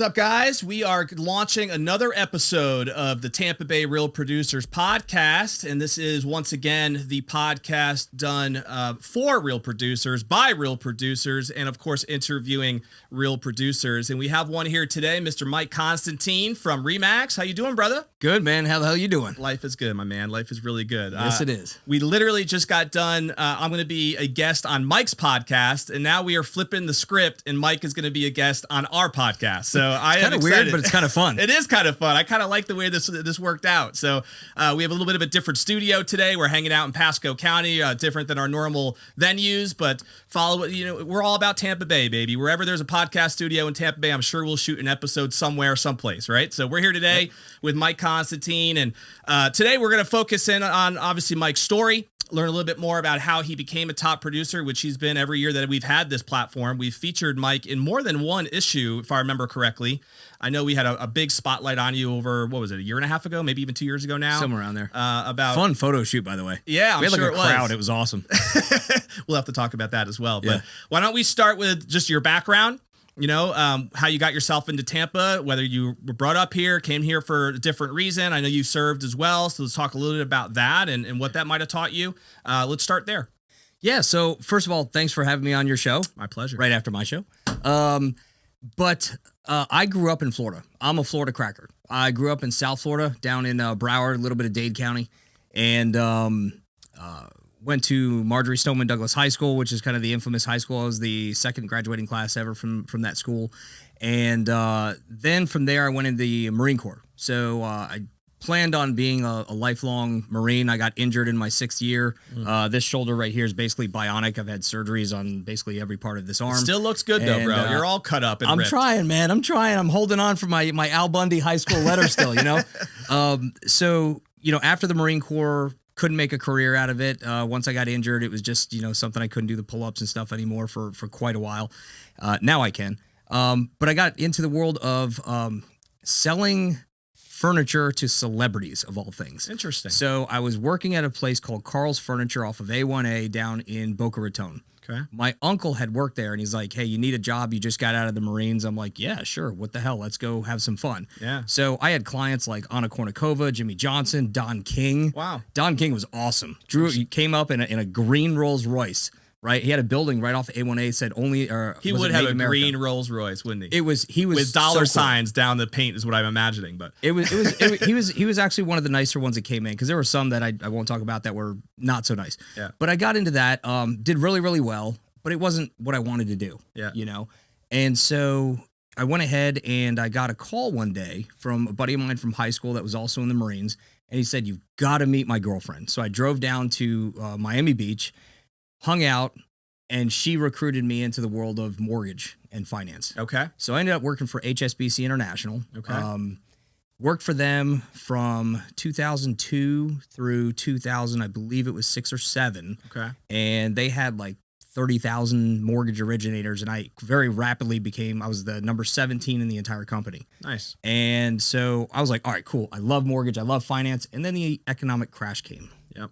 up, guys? We are launching another episode of the Tampa Bay Real Producers podcast, and this is once again the podcast done for real producers, by real producers, and of course interviewing real producers. And we have one here today, Mr. Mike Constantine from Remax. How you doing, brother? Good, man. How the hell you doing? Life is good, my man. Life is really good. Yes, it is. We literally just got done. I'm going to be a guest on Mike's podcast, and now we are flipping the script, and Mike is going to be a guest on our podcast. So I am kind of excited. weird, but it's kind of fun. It is kind of fun. I kind of like the way this worked out. So we have a little bit of a different studio today. We're hanging out in Pasco County, different than our normal venues, but we're all about Tampa Bay, baby. Wherever there's a podcast studio in Tampa Bay, I'm sure we'll shoot an episode somewhere, someplace, right? So we're here today with Mike Constantine, and today we're going to focus in on obviously Mike's story. Learn a little bit more about how he became a top producer, which he's been every year that we've had this platform. We've featured Mike in more than one issue, if I remember correctly. I know we had a big spotlight on you over, what was it, a year and a half ago, maybe even 2 years ago now? Somewhere around there. About fun photo shoot, by the way. Yeah, we had sure like a crowd. It was awesome. We'll have to talk about that as well. Yeah. But why don't we start with just your background? How you got yourself into Tampa, whether you were brought up here, came here for a different reason. I know you served as well. So let's talk a little bit about that and what that might have taught you. Let's start there. Yeah. So first of all, thanks for having me on your show. My pleasure. Right after my show. But I grew up in Florida. I'm a Florida cracker. I grew up in South Florida, down in Broward, a little bit of Dade County, and went to Marjorie Stoneman Douglas High School, which is kind of the infamous high school. I was the second graduating class ever from that school. And then from there, I went into the Marine Corps. So I planned on being a lifelong Marine. I got injured in my 6th year. This shoulder right here is basically bionic. I've had surgeries on basically every part of this arm. It still looks good, though, bro. You're all cut up and I'm ripped. trying, man. I'm trying. I'm holding on for my Al Bundy high school letter still, So, after the Marine Corps, couldn't make a career out of it. Once I got injured, it was just, something I couldn't do the pull-ups and stuff anymore for quite a while. Now I can. But I got into the world of selling furniture to celebrities, of all things. Interesting. So I was working at a place called Carl's Furniture off of A1A down in Boca Raton. Okay. My uncle had worked there, and he's like, hey, you need a job? You just got out of the Marines. I'm like, yeah, sure. What the hell? Let's go have some fun. Yeah. So I had clients like Anna Kournikova, Jimmy Johnson, Don King. Wow. Don King was awesome. He came up in a green Rolls Royce. Right, he had a building right off A1A. Said only. He would have a green Rolls Royce, wouldn't he? He was with dollar so signs down the paint is what I'm imagining. But he was actually one of the nicer ones that came in, because there were some that I won't talk about that were not so nice. Yeah. But I got into that, did really, really well, but it wasn't what I wanted to do. Yeah. And so I went ahead and I got a call one day from a buddy of mine from high school that was also in the Marines, and he said, "You've got to meet my girlfriend." So I drove down to Miami Beach, hung out, and she recruited me into the world of mortgage and finance. Okay. So I ended up working for HSBC International. Okay. Worked for them from 2002 through 2000, I believe it was 6 or 7. Okay. And they had like 30,000 mortgage originators, and I very rapidly I was the number 17 in the entire company. Nice. And so I was like, all right, cool. I love mortgage. I love finance. And then the economic crash came. Yep.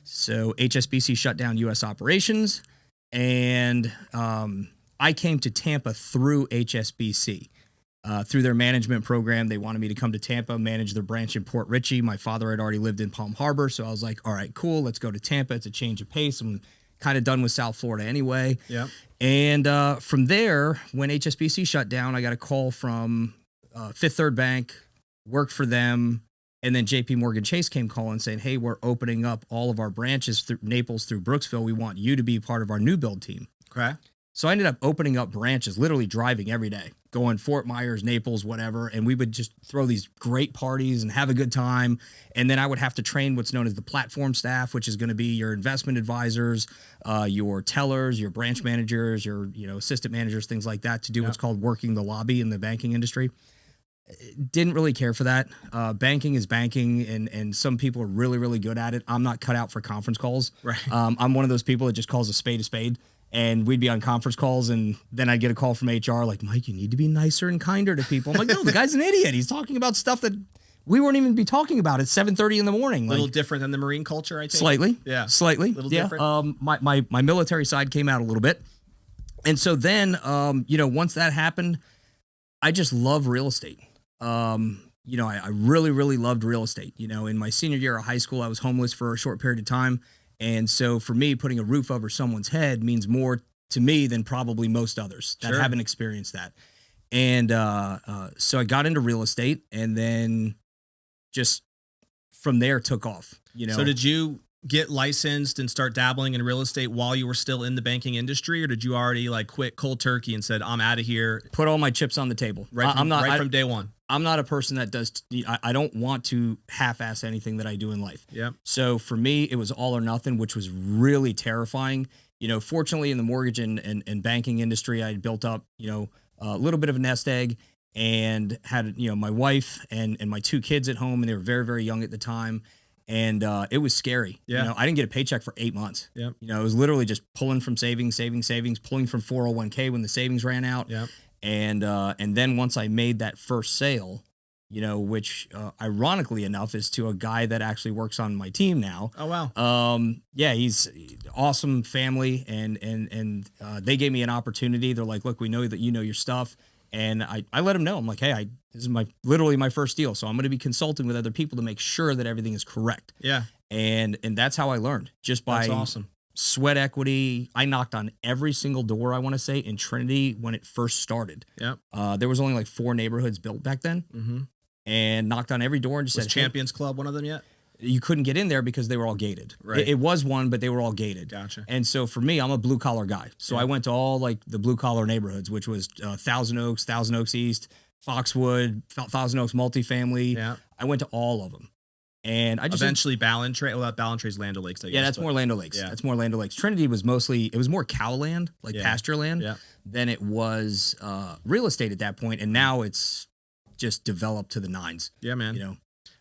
So HSBC shut down U.S. operations. And I came to Tampa through HSBC, through their management program. They wanted me to come to Tampa, manage their branch in Port Richey. My father had already lived in Palm Harbor, so I was like, all right, cool, let's go to Tampa. It's a change of pace. I'm kind of done with South Florida anyway. Yeah. And from there, when HSBC shut down, I got a call from Fifth Third Bank, worked for them. And then JP Morgan Chase came calling saying, hey, we're opening up all of our branches through Naples through Brooksville. We want you to be part of our new build team. Okay. So I ended up opening up branches, literally driving every day, going Fort Myers, Naples, whatever. And we would just throw these great parties and have a good time. And then I would have to train what's known as the platform staff, which is going to be your investment advisors, your tellers, your branch managers, your assistant managers, things like that, to do what's called working the lobby in the banking industry. Didn't really care for that. Banking is banking, and some people are really, really good at it. I'm not cut out for conference calls. Right. I'm one of those people that just calls a spade, and we'd be on conference calls, and then I'd get a call from HR like, Mike, you need to be nicer and kinder to people. I'm like, no, the guy's an idiot. He's talking about stuff that we weren't even be talking about at 7:30 in the morning. A little different than the Marine culture, I think. Slightly. Yeah. Slightly. A little different. My military side came out a little bit. And so then, once that happened, I just love real estate. You know, I really, really loved real estate. You know, in my senior year of high school, I was homeless for a short period of time. And so for me, putting a roof over someone's head means more to me than probably most others that haven't experienced that. And so I got into real estate, and then just from there took off, you know. So did you get licensed and start dabbling in real estate while you were still in the banking industry, or did you already like quit cold turkey and said, I'm out of here? Put all my chips on the table. From day one. I'm not a person that does, I don't want to half-ass anything that I do in life. Yeah. So for me, it was all or nothing, which was really terrifying. You know, fortunately in the mortgage and banking industry, I had built up, you know, a little bit of a nest egg, and had, you know, my wife and my 2 kids at home, and they were very, very young at the time. And it was scary. Yeah. You know, I didn't get a paycheck for 8 months. Yeah. You know, it was literally just pulling from savings, pulling from 401k when the savings ran out. Yeah. And then once I made that first sale, you know, which ironically enough is to a guy that actually works on my team now. Oh, wow. Yeah, he's awesome family, and they gave me an opportunity. They're like, look, we know that you know your stuff. And I let him know. I'm like, hey, this is literally my first deal. So I'm going to be consulting with other people to make sure that everything is correct. Yeah. And that's how I learned, just by That's awesome. sweat equity. I knocked on every single door, I want to say, in Trinity when it first started. Yeah. There was only like 4 neighborhoods built back then. Mm-hmm. And knocked on every door and just Was said, Champions Club one of them yet? You couldn't get in there because they were all gated. Right. It was one, but they were all gated. Gotcha. And so for me, I'm a blue collar guy. So I went to all like the blue collar neighborhoods, which was Thousand Oaks East, Foxwood, Thousand Oaks multifamily. Yeah. I went to all of them. And I just eventually Ballantrae. Well, Ballantrae's Land O'Lakes. Yeah, that's more Land O'Lakes. Yeah. That's more Land O'Lakes. Trinity was more cow land, like pasture land, than it was real estate at that point. And now it's just developed to the nines. Yeah, man. You know,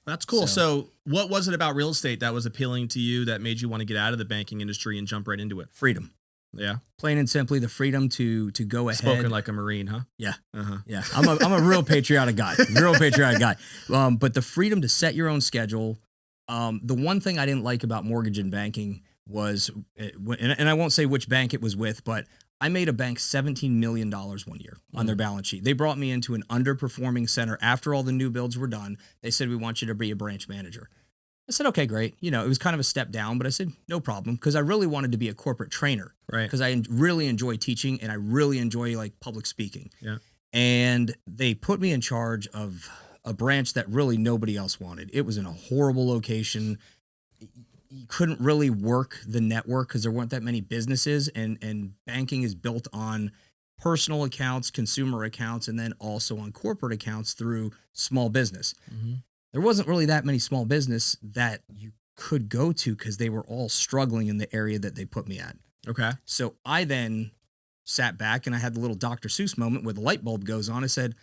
that's cool. So what was it about real estate that was appealing to you that made you want to get out of the banking industry and jump right into it? freedom. Yeah. Plain and simply, the freedom to go ahead. Spoken like a Marine, huh? Yeah. Uh-huh. Yeah. I'm a real patriotic guy. But the freedom to set your own schedule. The one thing I didn't like about mortgage and banking was, and I won't say which bank it was with, but I made a bank $17 million one year on their balance sheet. They brought me into an underperforming center after all the new builds were done. They said, we want you to be a branch manager. I said, okay, great. You know, it was kind of a step down, but I said, no problem, because I really wanted to be a corporate trainer. Right. Because I really enjoy teaching, and I really enjoy like public speaking. Yeah. And they put me in charge of a branch that really nobody else wanted. It was in a horrible location. You couldn't really work the network because there weren't that many businesses, and banking is built on personal accounts, consumer accounts, and then also on corporate accounts through small business. Mm-hmm. There wasn't really that many small business that you could go to because they were all struggling in the area that they put me at. Okay. So I then sat back and I had the little Dr. Seuss moment where the light bulb goes on. I said,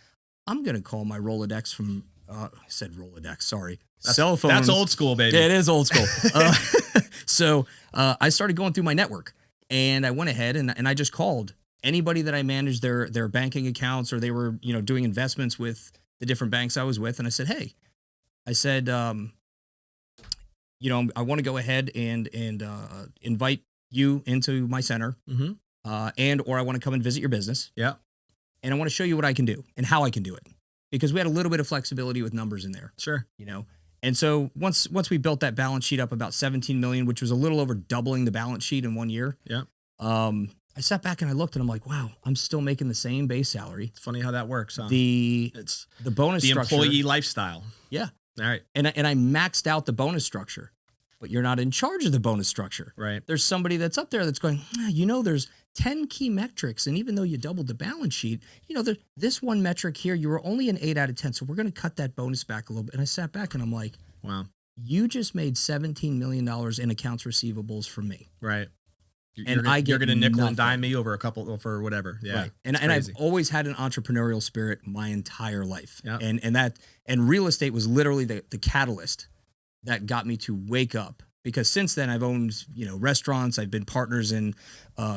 I'm going to call my Rolodex from, I said Rolodex, sorry. Cell phone. That's old school, baby. Yeah, it is old school. So I started going through my network, and I went ahead and I just called anybody that I managed their banking accounts, or they were, you know, doing investments with the different banks I was with. And I said, hey, you know, I want to go ahead and invite you into my center, or I want to come and visit your business. Yeah. And I want to show you what I can do and how I can do it, because we had a little bit of flexibility with numbers in there. Sure. You know, and so once we built that balance sheet up about 17 million, which was a little over doubling the balance sheet in 1 year. Yeah. I sat back and I looked and I'm like, wow, I'm still making the same base salary. It's funny how that works, huh? It's the bonus the structure. employee lifestyle. Yeah. All right. And I maxed out the bonus structure, but you're not in charge of the bonus structure. Right. There's somebody that's up there that's going, you know, there's 10 key metrics. And even though you doubled the balance sheet, you know, this one metric here, you were only an 8 out of 10. So we're going to cut that bonus back a little bit. And I sat back and I'm like, wow, you just made $17 million in accounts receivables from me. Right. You're going to nickel and dime me over for whatever. Yeah. Right. And I've always had an entrepreneurial spirit my entire life. Yeah. And real estate was literally the catalyst that got me to wake up, because since then I've owned, you know, restaurants. I've been partners in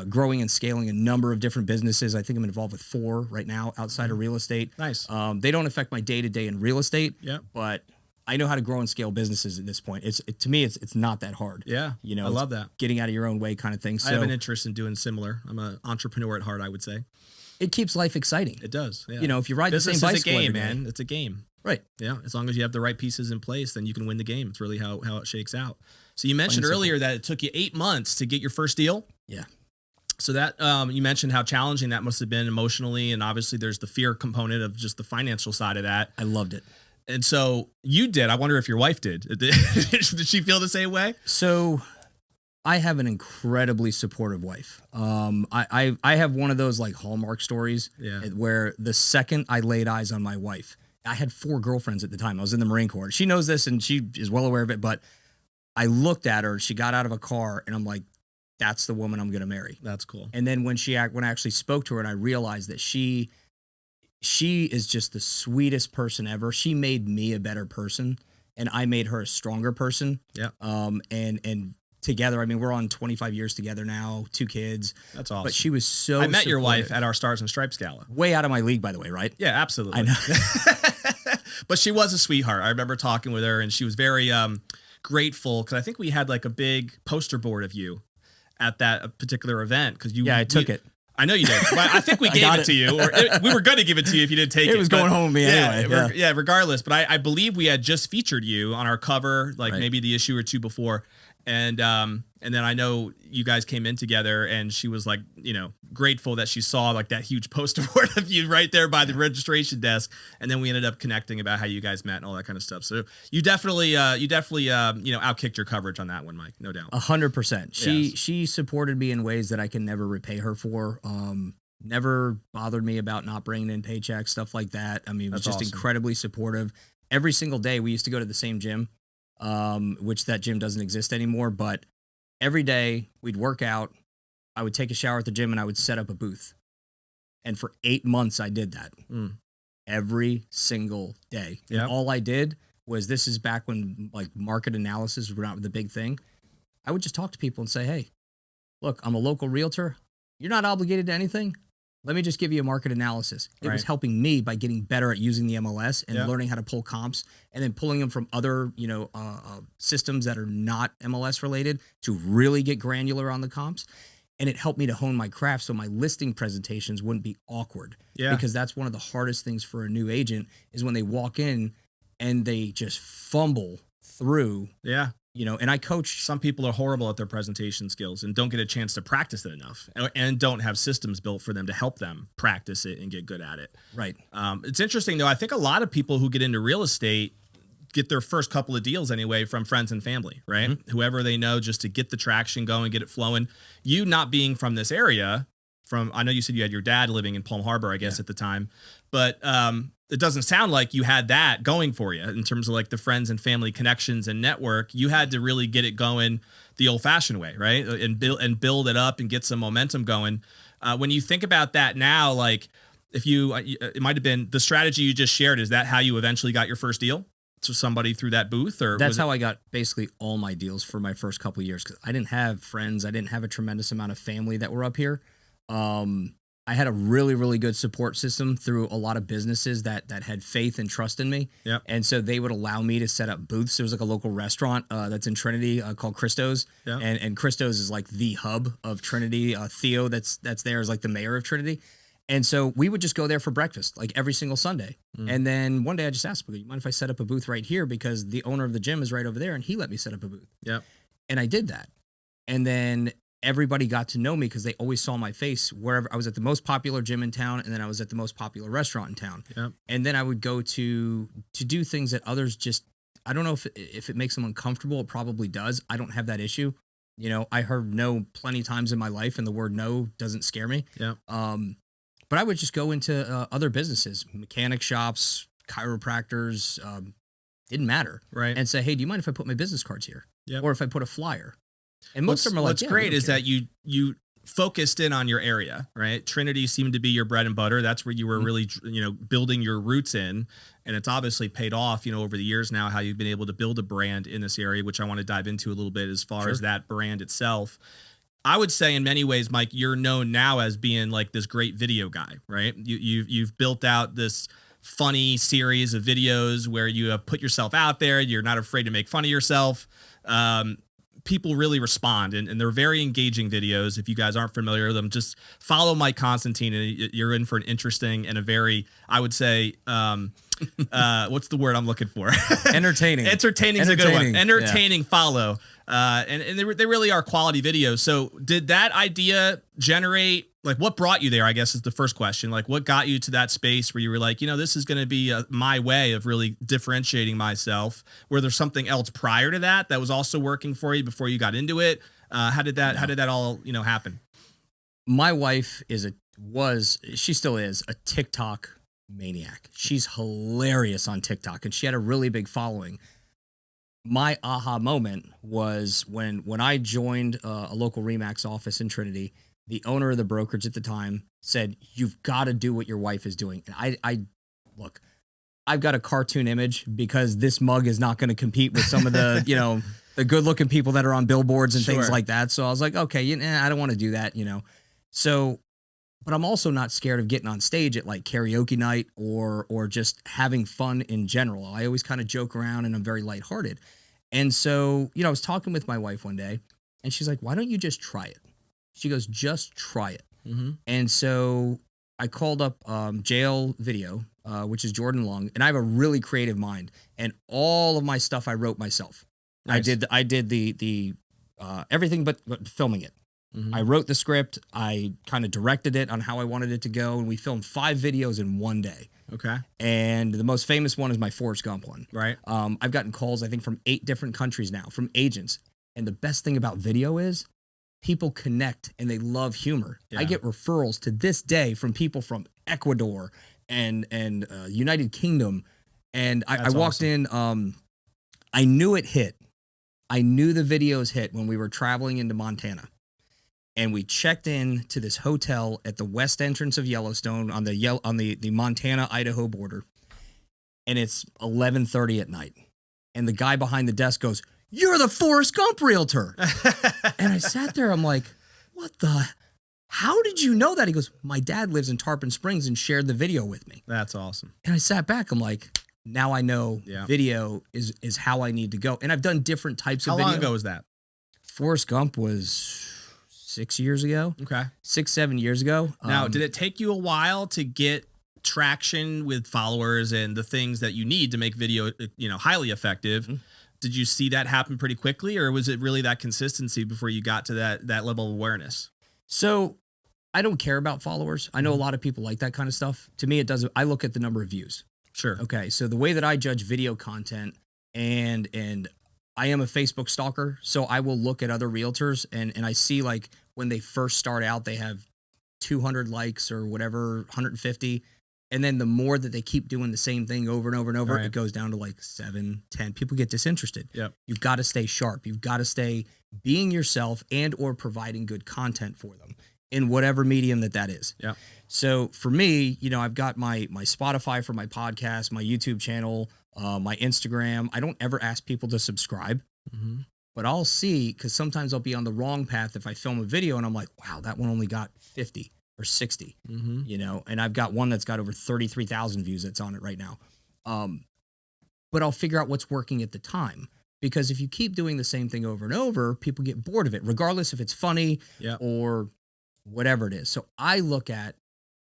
growing and scaling a number of different businesses. I think I'm involved with 4 right now outside of real estate. Nice. They don't affect my day-to-day in real estate. Yeah. But I know how to grow and scale businesses at this point. To me, it's not that hard. Yeah. You know, I love that. Getting out of your own way kind of thing. So I have an interest in doing similar. I'm an entrepreneur at heart, I would say. it keeps life exciting. It does. Yeah. You know, if you ride Business the same is a bicycle game, every day. man. It's a game. Right. Yeah. As long as you have the right pieces in place, then you can win the game. It's really how it shakes out. So you mentioned Plain and earlier that it took you 8 months to get your first deal. Yeah. So that you mentioned how challenging that must have been emotionally, and obviously there's the fear component of just the financial side of that. I loved it. And so you did. I wonder if your wife did. Did she feel the same way? So I have an incredibly supportive wife. I have one of those like Hallmark stories where the second I laid eyes on my wife, I had 4 girlfriends at the time. I was in the Marine Corps. She knows this and she is well aware of it, but I looked at her, she got out of a car and I'm like, that's the woman I'm going to marry. That's cool. And then when I actually spoke to her and I realized that she is just the sweetest person ever. She made me a better person and I made her a stronger person. Yeah. And together, I mean, we're on 25 years together now, 2 kids. That's awesome. But she was so I met your wife supportive. at our Stars and Stripes gala. Way out of my league, by the way, right? Yeah, absolutely. I know. But she was a sweetheart. I remember talking with her and she was very grateful because I think we had like a big poster board of you at that particular event. I took it. I know you did. But I think we gave it to you, or we were going to give it to you if you didn't take it. It was going home with me anyway. Yeah, regardless. But I believe we had just featured you on our cover, like maybe the issue or 2 before. And then I know you guys came in together and she was like, you know, grateful that she saw like that huge poster board of you right there by the registration desk. And then we ended up connecting about how you guys met and all that kind of stuff. So you definitely, outkicked your coverage on that one, Mike. No doubt. 100%. She supported me in ways that I can never repay her for. Never bothered me about not bringing in paychecks, stuff like that. I mean, it was just incredibly supportive. Every single day we used to go to the same gym. Which that gym doesn't exist anymore, but every day we'd work out, I would take a shower at the gym and I would set up a booth. And for 8 months I did that every single day. Yep. And all I did was, this is back when like market analysis were not the big thing. I would just talk to people and say, hey, look, I'm a local realtor. You're not obligated to anything. Let me just give you a market analysis. It was helping me by getting better at using the MLS and learning how to pull comps and then pulling them from other, systems that are not MLS related to really get granular on the comps. And it helped me to hone my craft so my listing presentations wouldn't be awkward. Yeah. Because that's one of the hardest things for a new agent is when they walk in and they just fumble through. Yeah. And I coach. Some people are horrible at their presentation skills and don't get a chance to practice it enough and don't have systems built for them to help them practice it and get good at it. Right. It's interesting, though. I think a lot of people who get into real estate get their first couple of deals anyway from friends and family, right? Mm-hmm. Whoever they know, just to get the traction going, get it flowing. You not being from this area, I know you said you had your dad living in Palm Harbor, I guess, at the time, but it doesn't sound like you had that going for you in terms of like the friends and family connections and network. You had to really get it going the old fashioned way, right? And build it up and get some momentum going. When you think about that now, like it might've been the strategy you just shared. Is that how you eventually got your first deal? To somebody through that booth? Or that's how I got basically all my deals for my first couple of years. Cause I didn't have friends. I didn't have a tremendous amount of family that were up here. I had a really, really good support system through a lot of businesses that had faith and trust in me. Yep. And so they would allow me to set up booths. There was like a local restaurant that's in Trinity called Christo's. Yep. And Christo's is like the hub of Trinity. Theo that's there is like the mayor of Trinity. And so we would just go there for breakfast like every single Sunday. And then one day I just asked, you mind if I set up a booth right here? Because the owner of the gym is right over there and he let me set up a booth. Yep. And I did that. And then everybody got to know me because they always saw my face wherever I was at the most popular gym in town. And then I was at the most popular restaurant in town. Yep. And then I would go to do things that others just, I don't know if it makes them uncomfortable. It probably does. I don't have that issue. I heard no plenty times in my life and the word no doesn't scare me. Yep. But I would just go into other businesses, mechanic shops, chiropractors, didn't matter. Right. And say, hey, do you mind if I put my business cards here? Yep. Or if I put a flyer? And most of them are like, what's great is that you focused in on your area, right? Trinity seemed to be your bread and butter. That's where you were really, building your roots in. And it's obviously paid off, over the years now, how you've been able to build a brand in this area, which I want to dive into a little bit as far as that brand itself. I would say in many ways, Mike, you're known now as being like this great video guy, right? You've built out this funny series of videos where you have put yourself out there. You're not afraid to make fun of yourself. people really respond, and they're very engaging videos. If you guys aren't familiar with them, just follow Mike Constantine, and you're in for an interesting and a very, I would say, what's the word I'm looking for? Entertaining. Entertaining is a good one. Yeah. Entertaining follow. And they really are quality videos. So did that idea generate, like, what brought you there, I guess is the first question. Like, what got you to that space where you were like, this is going to be my way of really differentiating myself? Were there something else prior to that was also working for you before you got into it? How did that all, happen? My wife she still is a TikTok maniac. She's hilarious on TikTok, and she had a really big following. My aha moment was when I joined a local Remax office in Trinity. The owner of the brokerage at the time said, "You've got to do what your wife is doing." And I look, I've got a cartoon image because this mug is not going to compete with some of the, the good looking people that are on billboards and things like that. So I was like, okay, I don't want to do that, So, but I'm also not scared of getting on stage at like karaoke night or just having fun in general. I always kind of joke around and I'm very lighthearted. And so, I was talking with my wife one day and she's like, "Why don't you just try it?" She goes, "Just try it." Mm-hmm. And so I called up JL Video, which is Jordan Long, and I have a really creative mind. And all of my stuff I wrote myself. Nice. I did the everything but filming it. Mm-hmm. I wrote the script. I kind of directed it on how I wanted it to go, and we filmed 5 videos in one day. Okay. And the most famous one is my Forrest Gump one. Right. I've gotten calls, I think, from 8 different countries now, from agents. And the best thing about video is people connect and they love humor. Yeah. I get referrals to this day from people from Ecuador and United Kingdom. And I walked in, I knew it hit. I knew the videos hit when we were traveling into Montana. And we checked in to this hotel at the west entrance of Yellowstone on the Montana-Idaho border. And it's 11:30 at night. And the guy behind the desk goes, "You're the Forrest Gump realtor." And I sat there, I'm like, how did you know that? He goes, "My dad lives in Tarpon Springs and shared the video with me." That's awesome. And I sat back, I'm like, now I know video is how I need to go. And I've done different types of video. How long ago was that? Forrest Gump was 6 years ago. Okay. 6-7 years ago. Now, did it take you a while to get traction with followers and the things that you need to make video, highly effective? Mm-hmm. Did you see that happen pretty quickly, or was it really that consistency before you got to that level of awareness? So I don't care about followers. I know a lot of people like that kind of stuff. To me, it doesn't. I look at the number of views. Sure. Okay. So the way that I judge video content, and I am a Facebook stalker, so I will look at other realtors and I see, like, when they first start out, they have 200 likes or whatever, 150. And then the more that they keep doing the same thing over and over and over, it goes down to like 7, 10. People get disinterested. Yep. You've got to stay sharp. You've got to stay being yourself and or providing good content for them in whatever medium that is. Yeah. So for me, I've got my Spotify for my podcast, my YouTube channel, my Instagram. I don't ever ask people to subscribe, but I'll see, because sometimes I'll be on the wrong path if I film a video and I'm like, wow, that one only got 50 or 60, and I've got one that's got over 33,000 views that's on it right now. But I'll figure out what's working at the time, because if you keep doing the same thing over and over, people get bored of it, regardless if it's funny or whatever it is. So I look at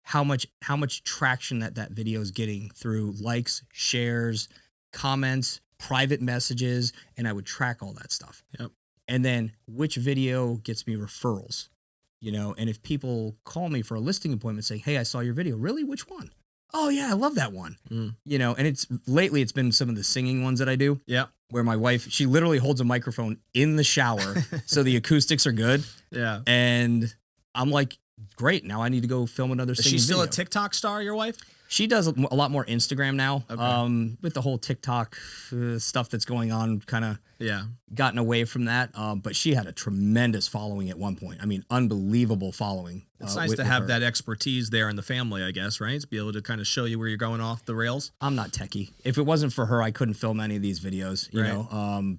how much traction that video is getting through likes, shares, comments, private messages, and I would track all that stuff. Yep. And then which video gets me referrals, and if people call me for a listing appointment saying, "Hey, I saw your video." "Really? Which one?" "Oh yeah, I love that one." And it's been some of the singing ones that I do. Yeah. Where my wife, she literally holds a microphone in the shower so the acoustics are good. Yeah. And I'm like, great, now I need to go film another singing video. Is she still a TikTok star, your wife? She does a lot more Instagram now. Okay. With the whole TikTok stuff that's going on, kind of gotten away from that. But she had a tremendous following at one point. I mean, unbelievable following. It's nice to have that expertise there in the family, I guess, right? To be able to kind of show you where you're going off the rails. I'm not techie. If it wasn't for her, I couldn't film any of these videos,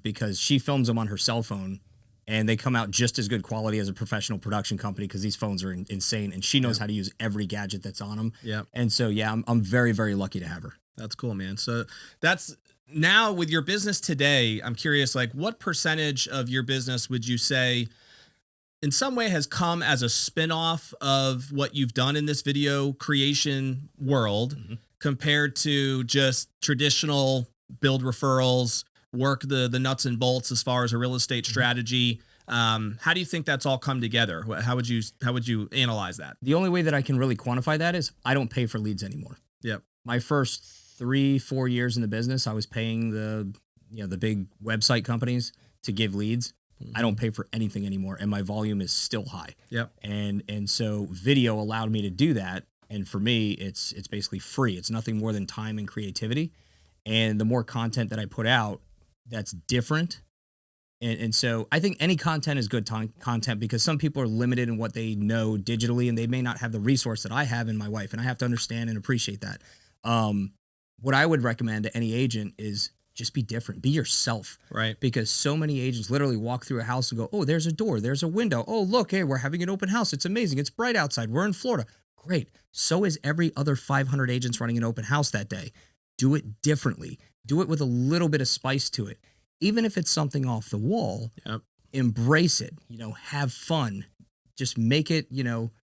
because she films them on her cell phone. And they come out just as good quality as a professional production company, because these phones are insane. And she knows how to use every gadget that's on them. Yeah. And so, I'm very, very lucky to have her. That's cool, man. So that's now with your business today, I'm curious, like what percentage of your business would you say in some way has come as a spin-off of what you've done in this video creation world compared to just traditional build referrals, work the nuts and bolts as far as a real estate strategy? How do you think that's all come together? How would you analyze that? The only way that I can really quantify that is I don't pay for leads anymore. Yep. My first 3-4 years in the business, I was paying the big website companies to give leads. I don't pay for anything anymore, and my volume is still high. Yep. And so video allowed me to do that, and for me, it's basically free. It's nothing more than time and creativity, and the more content that I put out, that's different. And so I think any content is good content because some people are limited in what they know digitally, and they may not have the resource that I have in my wife, and I have to understand and appreciate that. What I would recommend to any agent is just be different, be yourself. Right. Because so many agents literally walk through a house and go, oh, there's a door, there's a window. Oh, look, hey, we're having an open house. It's amazing. It's bright outside. We're in Florida. Great. So is every other 500 agents running an open house that day. Do it differently. Do it with a little bit of spice to it. Even if it's something off the wall, embrace it, have fun. Just make it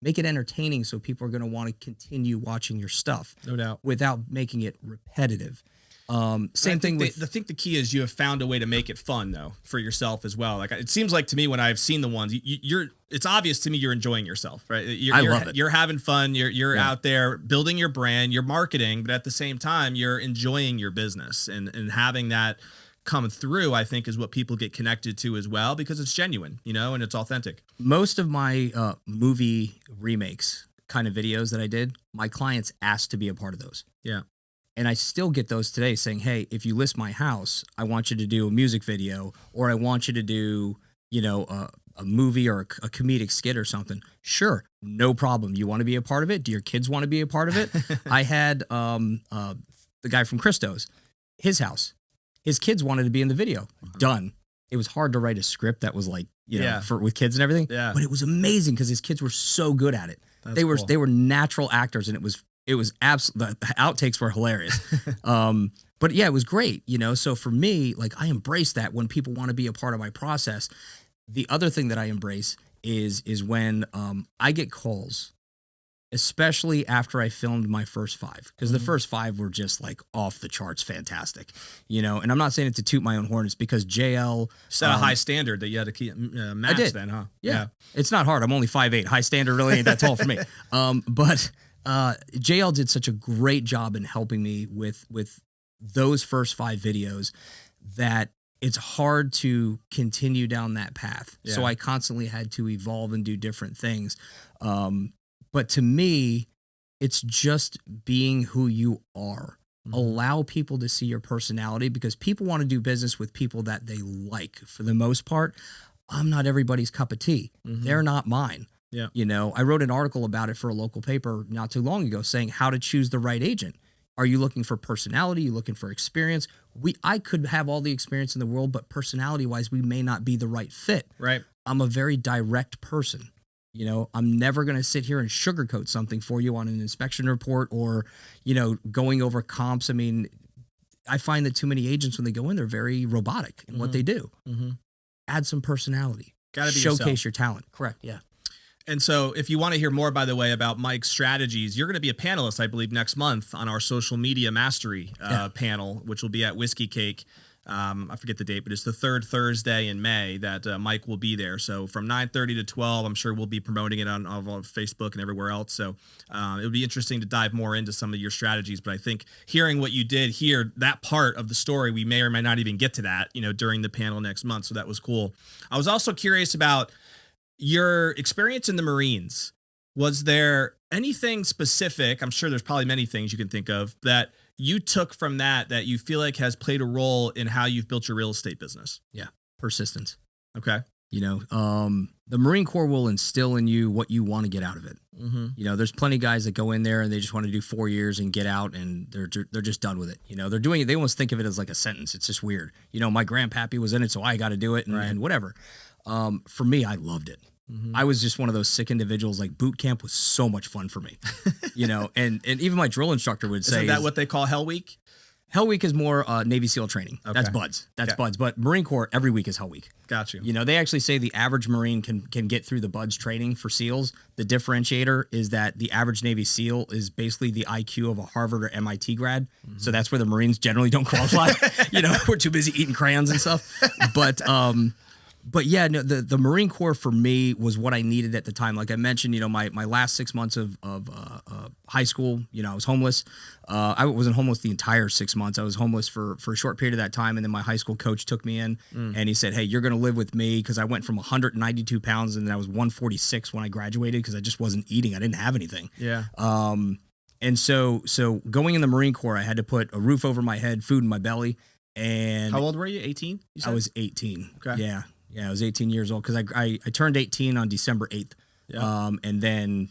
entertaining so people are going to want to continue watching your stuff. No doubt. Without making it repetitive. Same thing with... I think the key is you have found a way to make it fun, though, for yourself as well. Like it seems like to me when I've seen the ones, it's obvious to me you're enjoying yourself, right? I love it. You're having fun. You're out there building your brand, you're marketing, but at the same time, you're enjoying your business and having that come through, I think, is what people get connected to as well because it's genuine, and it's authentic. Most of my movie remakes kind of videos that I did, my clients asked to be a part of those. Yeah. And I still get those today saying, hey, if you list my house, I want you to do a music video, or I want you to do, a movie or a comedic skit or something. Sure. No problem. You want to be a part of it? Do your kids want to be a part of it? I had the guy from Christo's, his house. His kids wanted to be in the video. Done. It was hard to write a script that was like, with kids and everything. Yeah. But it was amazing because his kids were so good at it. They were natural actors, and it was absolute. The outtakes were hilarious. But yeah, it was great. So for me, like I embrace that when people want to be a part of my process. The other thing that I embrace is when I get calls, especially after I filmed my first 5, because the first 5 were just like off the charts fantastic, and I'm not saying it to toot my own horn. It's because JL set a high standard that you had to keep match then, huh? Yeah. It's not hard. I'm only 5'8". High standard really ain't that tall for me. But JL did such a great job in helping me with those first 5 videos that it's hard to continue down that path. Yeah. So I constantly had to evolve and do different things. But to me, it's just being who you are. Allow people to see your personality because people want to do business with people that they like. For the most part, I'm not everybody's cup of tea. They're not mine. Yeah. I wrote an article about it for a local paper not too long ago saying how to choose the right agent. Are you looking for personality? Are you looking for experience? I could have all the experience in the world, but personality-wise, we may not be the right fit. Right. I'm a very direct person. I'm never going to sit here and sugarcoat something for you on an inspection report or, going over comps. I mean, I find that too many agents, when they go in, they're very robotic in what they do. Add some personality. Gotta be showcase yourself. Your talent. Correct. Yeah. And so if you want to hear more, by the way, about Mike's strategies, you're going to be a panelist, I believe, next month on our social media mastery panel, which will be at Whiskey Cake. I forget the date, but it's the 3rd Thursday in May that Mike will be there. So from 9:30 to 12, I'm sure we'll be promoting it on Facebook and everywhere else. So it would be interesting to dive more into some of your strategies. But I think hearing what you did here, that part of the story, we may or may not even get to that, during the panel next month. So that was cool. I was also curious about your experience in the Marines. Was there anything specific? I'm sure there's probably many things you can think of that you took from that you feel like has played a role in how you've built your real estate business. Yeah. Persistence. Okay. The Marine Corps will instill in you what you want to get out of it. There's plenty of guys that go in there and they just want to do 4 years and get out and they're just done with it. They're doing it. They almost think of it as like a sentence. It's just weird. My grandpappy was in it, so I got to do it and whatever. For me, I loved it. I was just one of those sick individuals. Like boot camp was so much fun for me, and even my drill instructor would say, "Isn't that what they call Hell Week?" Hell Week is more Navy SEAL training. Okay. That's buds. That's Yeah. buds. But Marine Corps, every week is Hell Week. Got you. You know, they actually say the average Marine can get through the buds training for SEALs. The differentiator is that the average Navy SEAL is basically the IQ of a Harvard or MIT grad. So that's where the Marines generally don't qualify. You know, we're too busy eating crayons and stuff. But yeah, no, the Marine Corps for me was what I needed at the time. Like I mentioned, you know, my last 6 months of high school, you know, I was homeless. I wasn't homeless the entire 6 months. I was homeless for a short period of that time. And then my high school coach took me in and he said, hey, you're going to live with me, because I went from 192 pounds and then I was 146 when I graduated because I just wasn't eating. I didn't have anything. Yeah. And so going in the Marine Corps, I had to put a roof over my head, food in my belly. And how old were you? 18? I was 18. Okay. Yeah. Yeah, I was 18 years old because I turned 18 on December 8th. Yeah. And then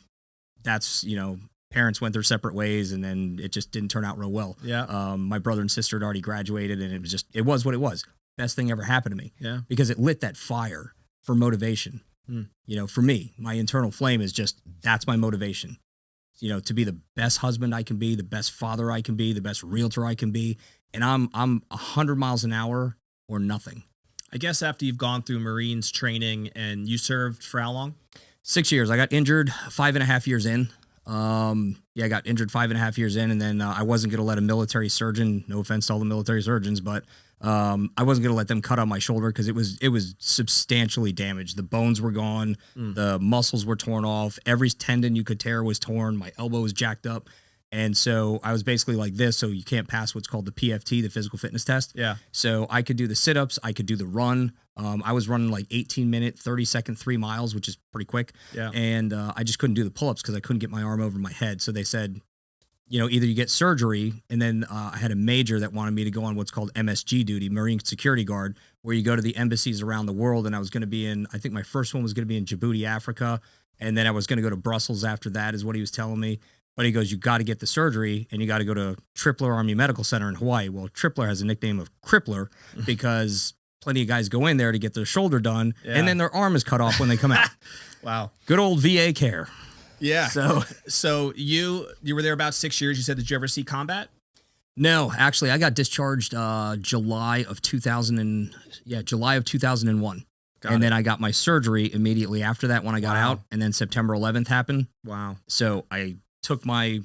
that's, you know, parents went their separate ways and then it just didn't turn out real well. Yeah. My brother and sister had already graduated and it was what it was. Best thing ever happened to me. Yeah. Because it lit that fire for motivation. You know, for me, my internal flame is just, that's my motivation. You know, to be the best husband I can be, the best father I can be, the best realtor I can be. And I'm 100 miles an hour or nothing. I guess after you've gone through Marines training and you served for how long? 6 years. I got injured 5.5 years in. I got injured 5.5 years in, and then I wasn't going to let a military surgeon, no offense to all the military surgeons, but I wasn't going to let them cut on my shoulder because it was substantially damaged. The bones were gone. The muscles were torn off. Every tendon you could tear was torn. My elbow was jacked up. And so I was basically like this, so you can't pass what's called the PFT, the physical fitness test. Yeah. So I could do the sit-ups, I could do the run. I was running like 18-minute, 30-second 3 miles, which is pretty quick. Yeah. And I just couldn't do the pull-ups because I couldn't get my arm over my head. So they said, you know, either you get surgery, and then I had a major that wanted me to go on what's called MSG duty, Marine Security Guard, where you go to the embassies around the world. And I was going to be in, I think my first one was going to be in Djibouti, Africa. And then I was going to go to Brussels after that, is what he was telling me. But he goes, you got to get the surgery and you got to go to Tripler Army Medical Center in Hawaii. Well, Tripler has a nickname of Crippler because plenty of guys go in there to get their shoulder done and then their arm is cut off when they come out. Wow. Good old VA care. Yeah. So you were there about 6 years. You said, did you ever see combat? No, actually, I got discharged July of 2001. And then I got my surgery immediately after that when I got out. And then September 11th happened. Wow. So I took my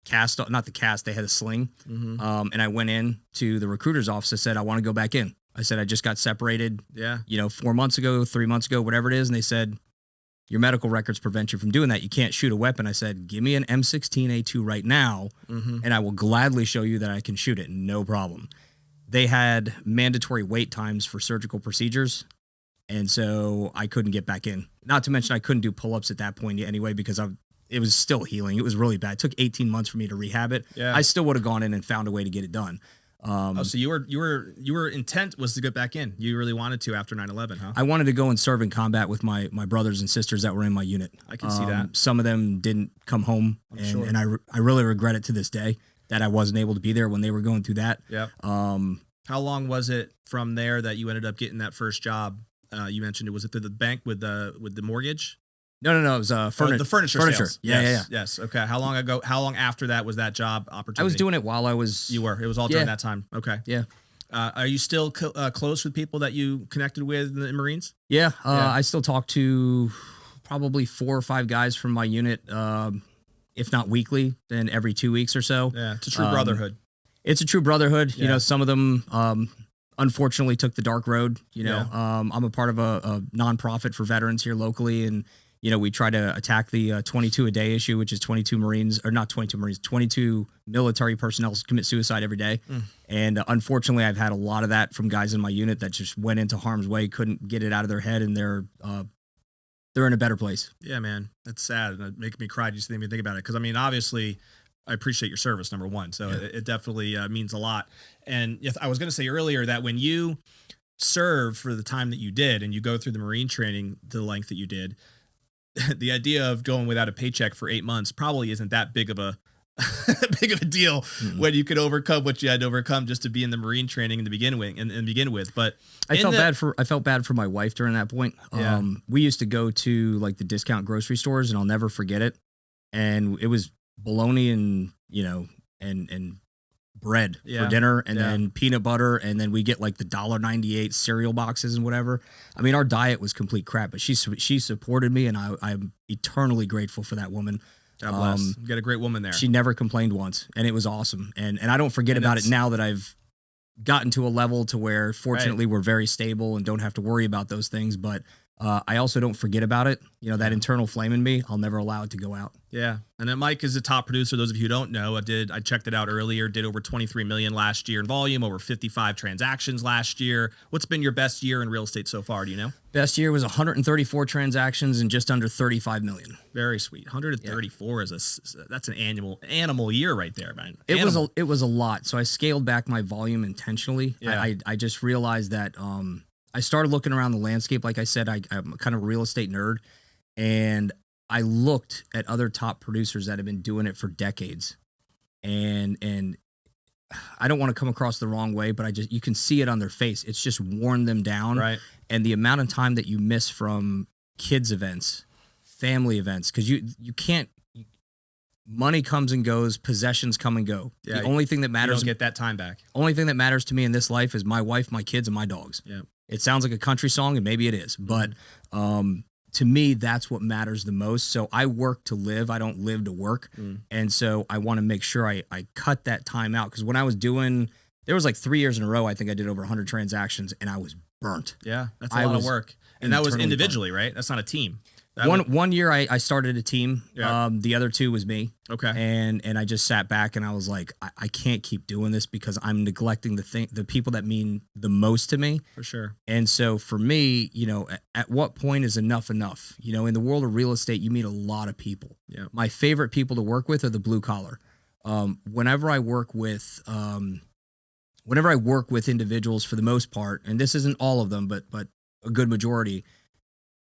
cast, not the cast, they had a sling. And I went in to the recruiter's office. I said, I want to go back in. I said, I just got separated, 4 months ago, 3 months ago, whatever it is. And they said, your medical records prevent you from doing that. You can't shoot a weapon. I said, give me an M16A2 right now. And I will gladly show you that I can shoot it. No problem. They had mandatory wait times for surgical procedures. And so I couldn't get back in. Not to mention I couldn't do pull-ups at that point anyway because it was still healing. It was really bad. It took 18 months for me to rehab it. Yeah. I still would have gone in and found a way to get it done. So your intent was to get back in. You really wanted to after 9/11, huh? I wanted to go and serve in combat with my brothers and sisters that were in my unit. I can see that. Some of them didn't come home, and I really regret it to this day that I wasn't able to be there when they were going through that. Yeah. How long was it from there that you ended up getting that first job? You mentioned it was it through the bank with the mortgage? No. It was the furniture sales. Yes. Okay. How long ago? How long after that was that job opportunity? I was doing it while I was. You were. It was all during that time. Okay. Yeah. Are you still close with people that you connected with in the Marines? Yeah. I still talk to probably 4 or 5 guys from my unit, if not weekly, then every 2 weeks or so. Yeah. It's a true brotherhood. It's a true brotherhood. Yeah. You know, some of them unfortunately took the dark road. You know, I'm a part of a nonprofit for veterans here locally, and you know, we try to attack the 22 a day issue, which is 22 military personnel commit suicide every day. And unfortunately, I've had a lot of that from guys in my unit that just went into harm's way, couldn't get it out of their head, and they're in a better place. Yeah, man, that's sad, and it makes me cry just to even think about it. Because I mean, obviously, I appreciate your service, number one. So it definitely means a lot. And I was going to say earlier that when you serve for the time that you did, and you go through the Marine training to the length that you did, the idea of going without a paycheck for 8 months probably isn't that big of a deal when you could overcome what you had to overcome just to be in the Marine training to begin with. But I felt bad for my wife during that point. We used to go to like the discount grocery stores, and I'll never forget it. And it was bologna and, you know, and bread Yeah. for dinner, and Yeah. then peanut butter, and then we get like the $1.98 cereal boxes and whatever. I mean, our diet was complete crap, but she supported me, and I'm eternally grateful for that woman. God bless. You got a great woman there. She never complained once, and it was awesome. And I don't forget about it now that I've gotten to a level to where, fortunately, we're very stable and don't have to worry about those things. But I also don't forget about it. You know, that internal flame in me, I'll never allow it to go out. Yeah. And then Mike is a top producer. Those of you who don't know, I checked it out earlier, did over 23 million last year in volume, over 55 transactions last year. What's been your best year in real estate so far? Do you know? Best year was 134 transactions and just under 35 million. Very sweet. 134 that's an animal year right there, man. It was a lot. So I scaled back my volume intentionally. Yeah. I just realized that I started looking around the landscape. Like I said, I'm kind of a real estate nerd, and I looked at other top producers that have been doing it for decades, and I don't want to come across the wrong way, but you can see it on their face. It's just worn them down. Right. And the amount of time that you miss from kids events, family events, because you can't. Money comes and goes, possessions come and go. Yeah, the only thing that matters, you don't get that time back. Only thing that matters to me in this life is my wife, my kids, and my dogs. Yeah. It sounds like a country song, and maybe it is, but to me, that's what matters the most. So I work to live. I don't live to work. And so I want to make sure I cut that time out. Because when I was there was like 3 years in a row, I think I did over 100 transactions, and I was burnt. Yeah, that's a lot of work. And that was individually, right? That's not a team. One year I started a team. Yeah. The other two was me. Okay. And I just sat back and I was like, I can't keep doing this because I'm neglecting the people that mean the most to me. For sure. And so for me, you know, at what point is enough? You know, in the world of real estate, you meet a lot of people. Yeah. My favorite people to work with are the blue collar. Whenever I work with individuals, for the most part, and this isn't all of them, but a good majority,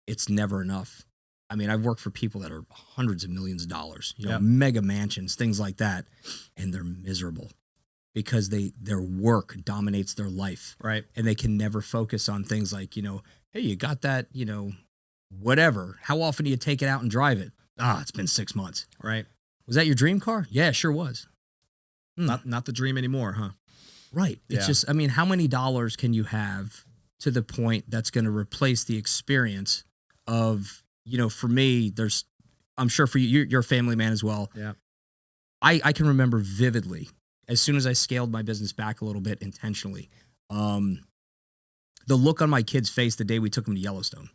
it's never enough. I mean, I've worked for people that are hundreds of millions of dollars, you know, mega mansions, things like that, and they're miserable because their work dominates their life. Right. And they can never focus on things like, you know, hey, you got that, you know, whatever. How often do you take it out and drive it? It's been 6 months. Right. Was that your dream car? Yeah, it sure was. Not the dream anymore, huh? Right. Yeah. It's just, I mean, how many dollars can you have to the point that's going to replace the experience of, you know, for me, I'm sure for you, you're a family man as well. Yeah. I can remember vividly, as soon as I scaled my business back a little bit intentionally, the look on my kid's face the day we took them to Yellowstone.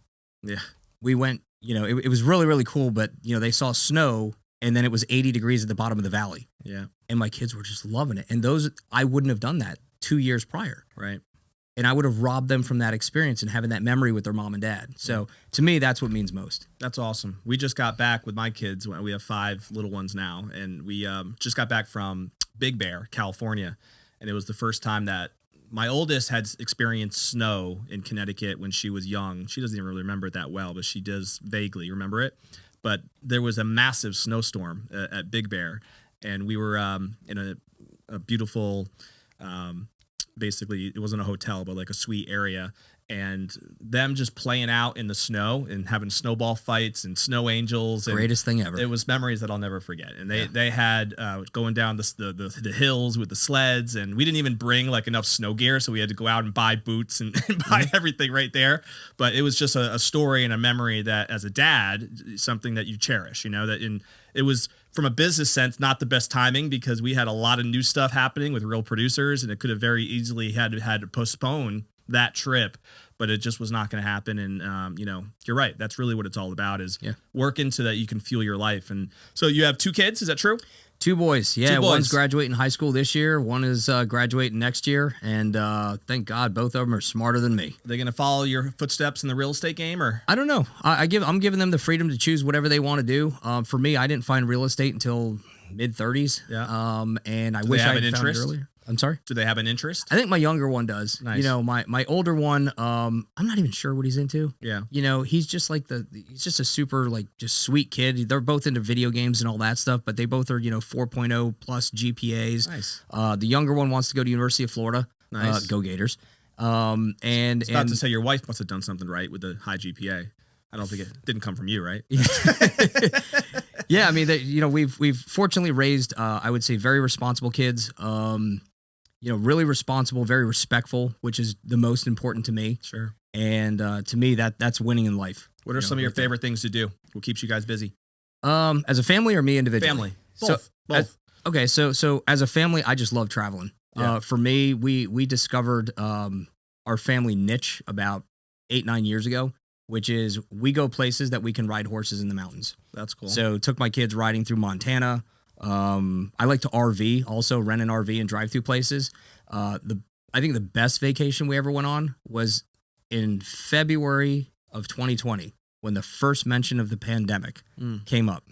Yeah. We went, you know, it was really, really cool, but, you know, they saw snow and then it was 80 degrees at the bottom of the valley. Yeah. And my kids were just loving it. And I wouldn't have done that 2 years prior. Right. And I would have robbed them from that experience and having that memory with their mom and dad. So to me, that's what means most. That's awesome. We just got back with my kids. We have 5 little ones now, and we just got back from Big Bear, California, and it was the first time that my oldest had experienced snow in Connecticut when she was young. She doesn't even really remember it that well, but she does vaguely remember it. But there was a massive snowstorm at Big Bear, and we were in a beautiful basically, it wasn't a hotel, but like a suite area, and them just playing out in the snow and having snowball fights and snow angels. Greatest thing ever. It was memories that I'll never forget. And they had going down the hills with the sleds, and we didn't even bring like enough snow gear, so we had to go out and buy boots and buy everything right there. But it was just a story and a memory that, as a dad, something that you cherish. You know, it was, from a business sense, not the best timing because we had a lot of new stuff happening with Real Producers, and it could have very easily had to postpone that trip, but it just was not going to happen. And, you know, you're right. That's really what it's all about, is working so that you can fuel your life. And so you have 2 kids. Is that true? 2 boys. Yeah. 2 boys. One's graduating high school this year. One is graduating next year. And thank God both of them are smarter than me. Are they going to follow your footsteps in the real estate game, or? I don't know. I'm giving them the freedom to choose whatever they want to do. For me, I didn't find real estate until mid-30s. Yeah. And I Do wish they have I had an found it interest? earlier. I'm sorry? Do they have an interest? I think my younger one does. Nice. You know, my older one, I'm not even sure what he's into. Yeah. You know, he's just like he's just a super, like, just sweet kid. They're both into video games and all that stuff, but they both are, you know, 4.0 plus GPAs. Nice. The younger one wants to go to University of Florida. Nice. Go Gators. And It's about to say your wife must have done something right with the high GPA. I don't think it didn't come from you, right? Yeah, I mean, you know, we've fortunately raised, I would say, very responsible kids. really responsible, very respectful, which is the most important to me. Sure. And to me, that's winning in life. What are some of your favorite things to do? What keeps you guys busy? As a family or me individually? Family. Both. Both. Okay. So as a family, I just love traveling. Yeah. For me, we discovered our family niche about 8-9 years ago, which is we go places that we can ride horses in the mountains. That's cool. So took my kids riding through Montana. I like to RV, also rent an RV and drive through places. I think the best vacation we ever went on was in February of 2020 when the first mention of the pandemic came up.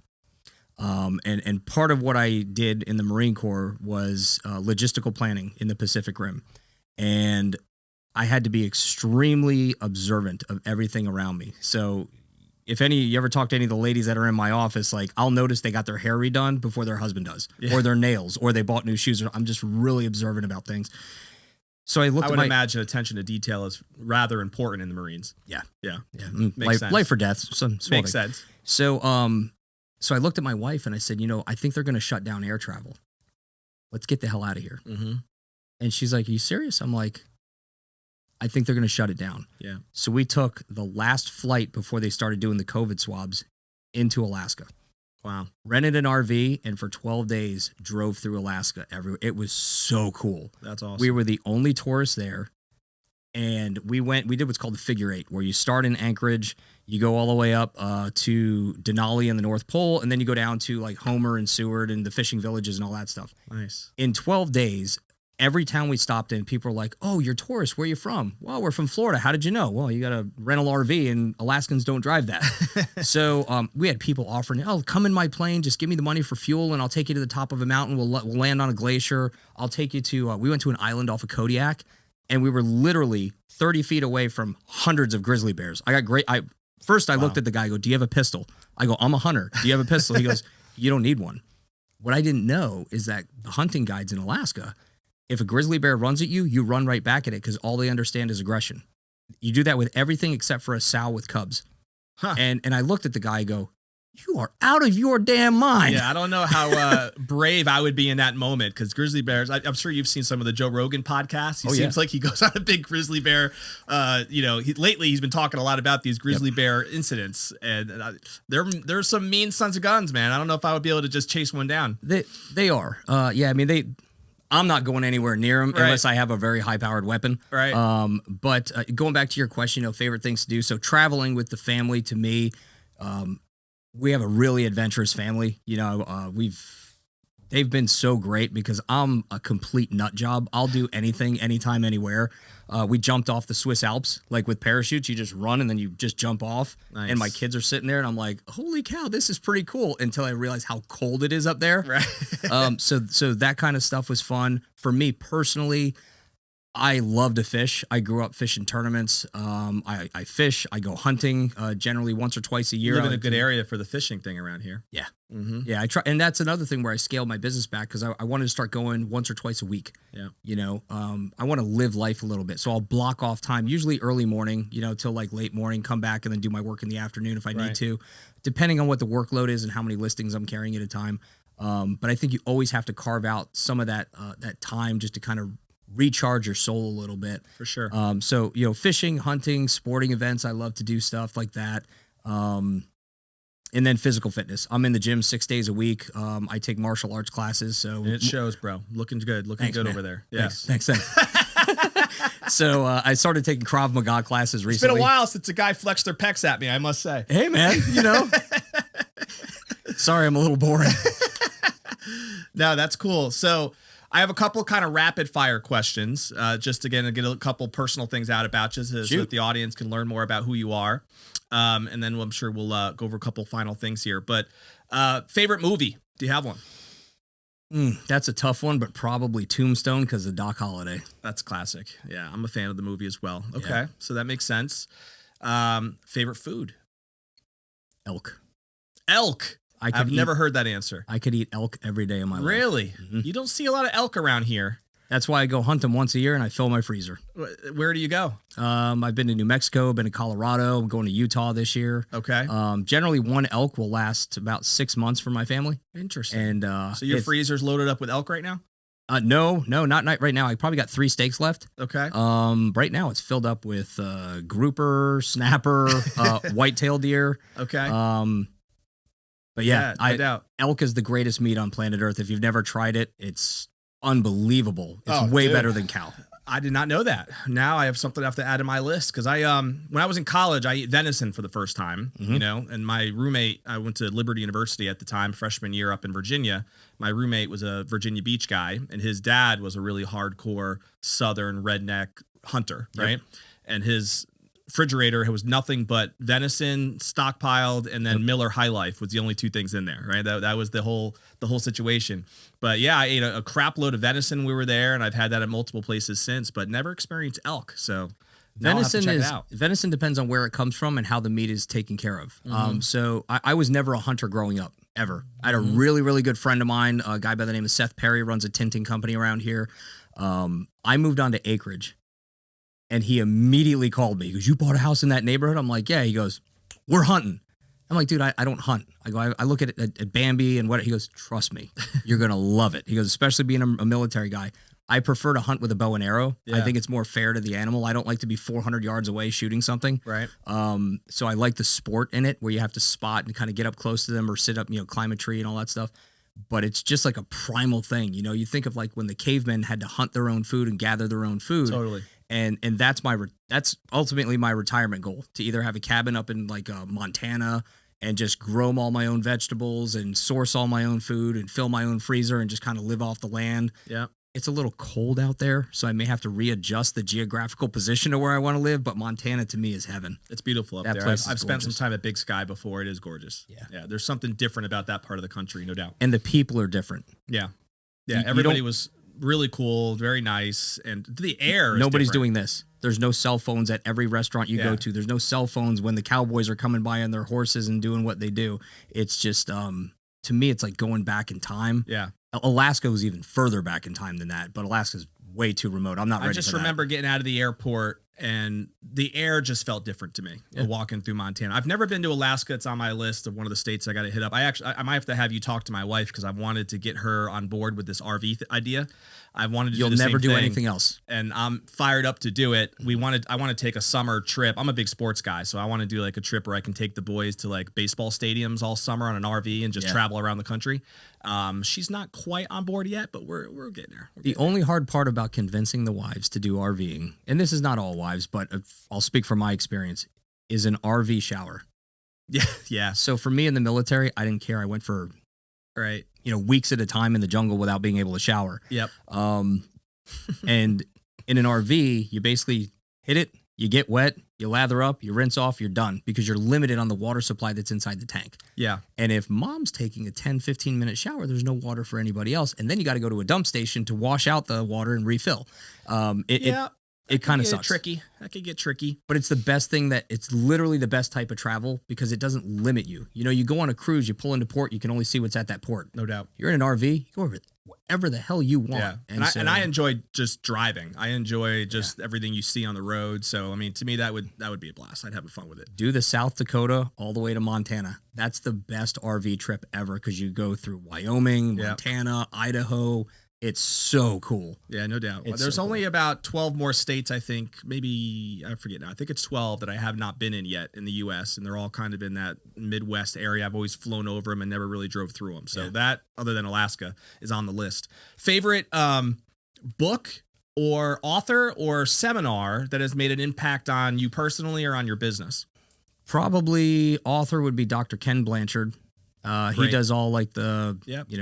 And part of what I did in the Marine Corps was logistical planning in the Pacific Rim. And I had to be extremely observant of everything around me. So if you ever talk to any of the ladies that are in my office, like I'll notice they got their hair redone before their husband does, or their nails, or they bought new shoes. I'm just really observant about things. So I would imagine attention to detail is rather important in the Marines. Yeah. Makes sense. Life or death. Makes sense. So I looked at my wife and I said, I think they're going to shut down air travel. Let's get the hell out of here. Mm-hmm. And she's like, are you serious? I'm like, I think they're going to shut it down. Yeah. So we took the last flight before they started doing the COVID swabs into Alaska. Wow. Rented an RV and for 12 days drove through Alaska. It was so cool. That's awesome. We were the only tourists there. And we did what's called the figure eight, where you start in Anchorage, you go all the way up to Denali in the North Pole, and then you go down to like Homer and Seward and the fishing villages and all that stuff. Nice. In 12 days, every town we stopped in, people were like, oh, you're tourists. Where are you from? Well, we're from Florida. How did you know? Well, you got a rental RV and Alaskans don't drive that. So we had people offering, oh, come in my plane. Just give me the money for fuel and I'll take you to the top of a mountain. We'll land on a glacier. I'll take you to, we went to an island off of Kodiak and we were literally 30 feet away from hundreds of grizzly bears. I looked at the guy, I go, do you have a pistol? I go, I'm a hunter. Do you have a pistol? He goes, you don't need one. What I didn't know is that the hunting guides in Alaska, if a grizzly bear runs at you, you run right back at it because all they understand is aggression. You do that with everything except for a sow with cubs. Huh. And I looked at the guy, I go, you are out of your damn mind. Yeah, I don't know how brave I would be in that moment because grizzly bears, I'm sure you've seen some of the Joe Rogan podcasts. He seems like he goes on a big grizzly bear. Lately he's been talking a lot about these grizzly bear incidents. And there's some mean sons of guns, man. I don't know if I would be able to just chase one down. They are. I'm not going anywhere near them unless I have a very high-powered weapon. Right. But going back to your question, favorite things to do. So traveling with the family, to me, we have a really adventurous family. They've been so great because I'm a complete nut job. I'll do anything, anytime, anywhere. We jumped off the Swiss Alps, like with parachutes. You just run and then you just jump off. Nice. And my kids are sitting there and I'm like, holy cow, this is pretty cool until I realize how cold it is up there. Right. So that kind of stuff was fun. For me personally, I love to fish. I grew up fishing tournaments. I fish. I go hunting generally once or twice a year. You live in a good area for the fishing thing around here. Yeah. Mm-hmm. Yeah, I try, and that's another thing where I scaled my business back because I wanted to start going once or twice a week. Yeah. I want to live life a little bit. So I'll block off time, usually early morning, till like late morning, come back and then do my work in the afternoon if I need to, depending on what the workload is and how many listings I'm carrying at a time. But I think you always have to carve out some of that time just to kind of recharge your soul a little bit. For sure. So, fishing, hunting, sporting events, I love to do stuff like that. And then physical fitness. I'm in the gym 6 days a week. I take martial arts classes. So and it shows, bro. Looking good. Thanks, good, man. Over there. Yes. Thanks. So I started taking Krav Maga classes recently. It's been a while since a guy flexed their pecs at me, I must say. Hey, man, Sorry, I'm a little boring. No, that's cool. So I have a couple kind of rapid fire questions, just again to get a couple personal things out about you so that the audience can learn more about who you are. And then I'm sure we'll go over a couple final things here. But favorite movie? Do you have one? That's a tough one, but probably Tombstone because of Doc Holliday. That's classic. Yeah, I'm a fan of the movie as well. Okay, yeah. So that makes sense. Favorite food? Elk. I've never heard that answer. I could eat elk every day of my life. Really? Mm-hmm. You don't see a lot of elk around here. That's why I go hunt them once a year and I fill my freezer. Where do you go? I've been to New Mexico, been to Colorado. I'm going to Utah this year. Okay. Generally, one elk will last about 6 months for my family. Interesting. And so your freezer's loaded up with elk right now? No, not right now. I probably got 3 steaks left. Okay. Right now it's filled up with grouper, snapper, white-tailed deer. Okay. But yeah, no doubt. Elk is the greatest meat on planet Earth. If you've never tried it, it's unbelievable. It's Oh, way dude. better than cow. I did not know that. Now I have something I have to add to my list because when I was in college, I ate venison for the first time, and my roommate, I went to Liberty University at the time, freshman year up in Virginia. My roommate was a Virginia Beach guy, and his dad was a really hardcore Southern redneck hunter, right? And his refrigerator was nothing but venison stockpiled, and then Miller High Life was the only 2 things in there, right? That was the whole situation. But yeah, I ate a crap load of venison. We were there, and I've had that at multiple places since, but never experienced elk. So Venison depends on where it comes from and how the meat is taken care of. So I was never a hunter growing up, ever. I had a really, really good friend of mine, a guy by the name of Seth Perry, runs a tinting company around here. I moved on to acreage, and he immediately called me. He goes, "You bought a house in that neighborhood?" I'm like, "Yeah." He goes, "We're hunting." I'm like, "Dude, I don't hunt." I go, I look at Bambi and what, he goes, "Trust me, you're going to love it." He goes, "Especially being a military guy. I prefer to hunt with a bow and arrow. Yeah. I think it's more fair to the animal. I don't like to be 400 yards away shooting something." Right. So I like the sport in it where you have to spot and kind of get up close to them or sit up, climb a tree and all that stuff. But it's just like a primal thing. You think of like when the cavemen had to hunt their own food and gather their own food. Totally. And that's ultimately my retirement goal, to either have a cabin up in like Montana and just grow all my own vegetables and source all my own food and fill my own freezer and just kind of live off the land. Yeah. It's a little cold out there, so I may have to readjust the geographical position of where I want to live, but Montana to me is heaven. It's beautiful up That there. place I've is spent some gorgeous. time at Big Sky before. It is gorgeous. Yeah. There's something different about that part of the country, no doubt. And the people are different. Yeah. You Everybody don't- was really cool, very nice, and the air. Nobody's different. doing this. There's no cell phones at every restaurant you go to. There's no cell phones when the cowboys are coming by on their horses and doing what they do. It's just, to me, it's like going back in time. Yeah. Alaska was even further back in time than that, but Alaska's way too remote. I'm not ready I just for that. remember getting out of the airport and the air just felt different to me walking through Montana. I've never been to Alaska. It's on my list of one of the states I got to hit up. I might have to have you talk to my wife because I wanted to get her on board with this RV idea. I wanted to You'll do the never same do thing, anything else. and I'm fired up to do it. I want to take a summer trip. I'm a big sports guy, so I want to do like a trip where I can take the boys to like baseball stadiums all summer on an RV and just travel around the country. She's not quite on board yet, but we're getting there. The only hard part about convincing the wives to do RVing, and this is not all wives, but I'll speak from my experience, is an RV shower. Yeah. So for me in the military, I didn't care. I went for Right. weeks at a time in the jungle without being able to shower. Yep. And in an RV, you basically hit it, you get wet, you lather up, you rinse off, you're done because you're limited on the water supply that's inside the tank. Yeah. And if mom's taking a 10, 15-minute shower, there's no water for anybody else. And then you got to go to a dump station to wash out the water and refill. It kind of sucks. Tricky. That could get tricky. But it's the best thing it's literally the best type of travel because it doesn't limit you. You go on a cruise, you pull into port, you can only see what's at that port. No doubt. You're in an RV, you go over whatever the hell you want. Yeah. And I enjoy just driving. I enjoy just everything you see on the road. So, I mean, to me, that would be a blast. I'd have fun with it. do the South Dakota all the way to Montana. That's the best RV trip ever because you go through Wyoming, Montana, Idaho. It's so cool. Yeah, no doubt. It's There's so only about 12 more states, I think. Maybe, I forget now. I think it's 12 that I have not been in yet in the U.S., and they're all kind of in that Midwest area. I've always flown over them and never really drove through them. So that, other than Alaska, is on the list. Favorite book or author or seminar that has made an impact on you personally or on your business? Probably author would be Dr. Ken Blanchard. He does all like the,